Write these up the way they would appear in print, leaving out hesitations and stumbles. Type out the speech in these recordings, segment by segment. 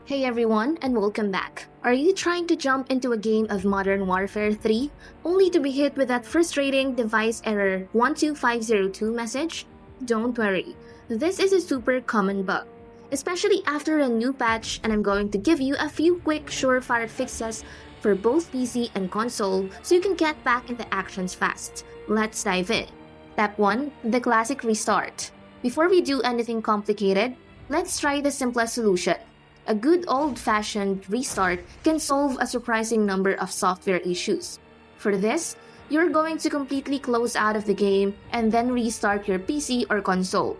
Hey everyone, and welcome back. Are you trying to jump into a game of Modern Warfare 3 only to be hit with that frustrating device error 12502 message? Don't worry, this is a super common bug, especially after a new patch, and I'm going to give you a few quick surefire fixes for both PC and console so you can get back into actions fast. Let's dive in. Step 1. The classic restart. Before we do anything complicated, let's try the simplest solution. A good old-fashioned restart can solve a surprising number of software issues. For this, you're going to completely close out of the game and then restart your PC or console.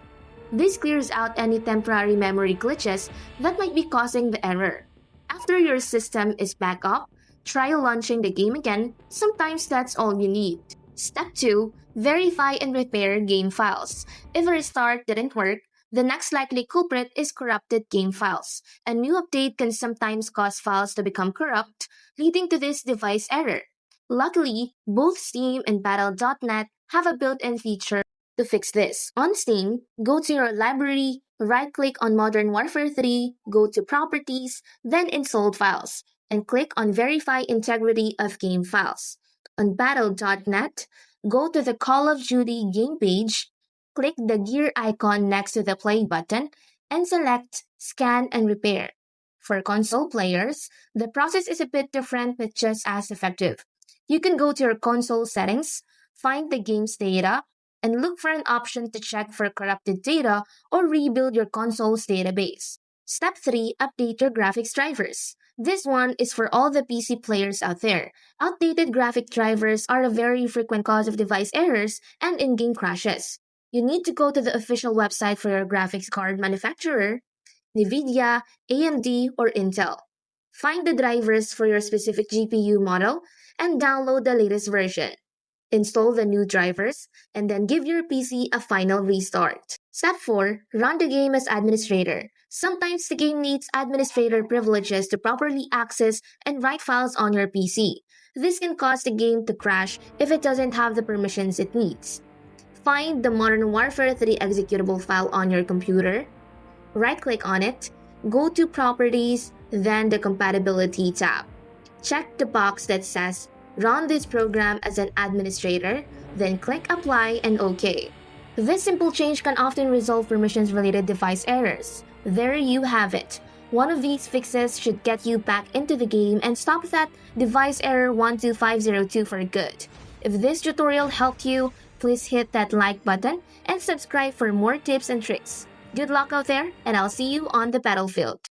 This clears out any temporary memory glitches that might be causing the error. After your system is back up, try launching the game again. Sometimes that's all you need. Step 2. Verify and repair game files. If a restart didn't work, the next likely culprit is corrupted game files. A new update can sometimes cause files to become corrupt, leading to this device error. Luckily, both Steam and Battle.net have a built-in feature to fix this. On Steam, go to your library, right-click on Modern Warfare 3, go to Properties, then Installed Files, and click on Verify Integrity of Game Files. On Battle.net, go to the Call of Duty game page, click the gear icon next to the play button, and select Scan and Repair. For console players, the process is a bit different but just as effective. You can go to your console settings, find the game's data, and look for an option to check for corrupted data or rebuild your console's database. Step 3. Update your graphics drivers. This one is for all the PC players out there. Outdated graphic drivers are a very frequent cause of device errors and in-game crashes. You need to go to the official website for your graphics card manufacturer, NVIDIA, AMD, or Intel. Find the drivers for your specific GPU model and download the latest version. Install the new drivers, and then give your PC a final restart. Step 4. Run the game as administrator. Sometimes the game needs administrator privileges to properly access and write files on your PC. This can cause the game to crash if it doesn't have the permissions it needs. Find the Modern Warfare 3 executable file on your computer, right-click on it, go to Properties, then the Compatibility tab. Check the box that says Run this program as an administrator, then click Apply and OK. This simple change can often resolve permissions-related device errors. There you have it. One of these fixes should get you back into the game and stop that device error 12502 for good. If this tutorial helped you, please hit that like button and subscribe for more tips and tricks. Good luck out there, and I'll see you on the battlefield.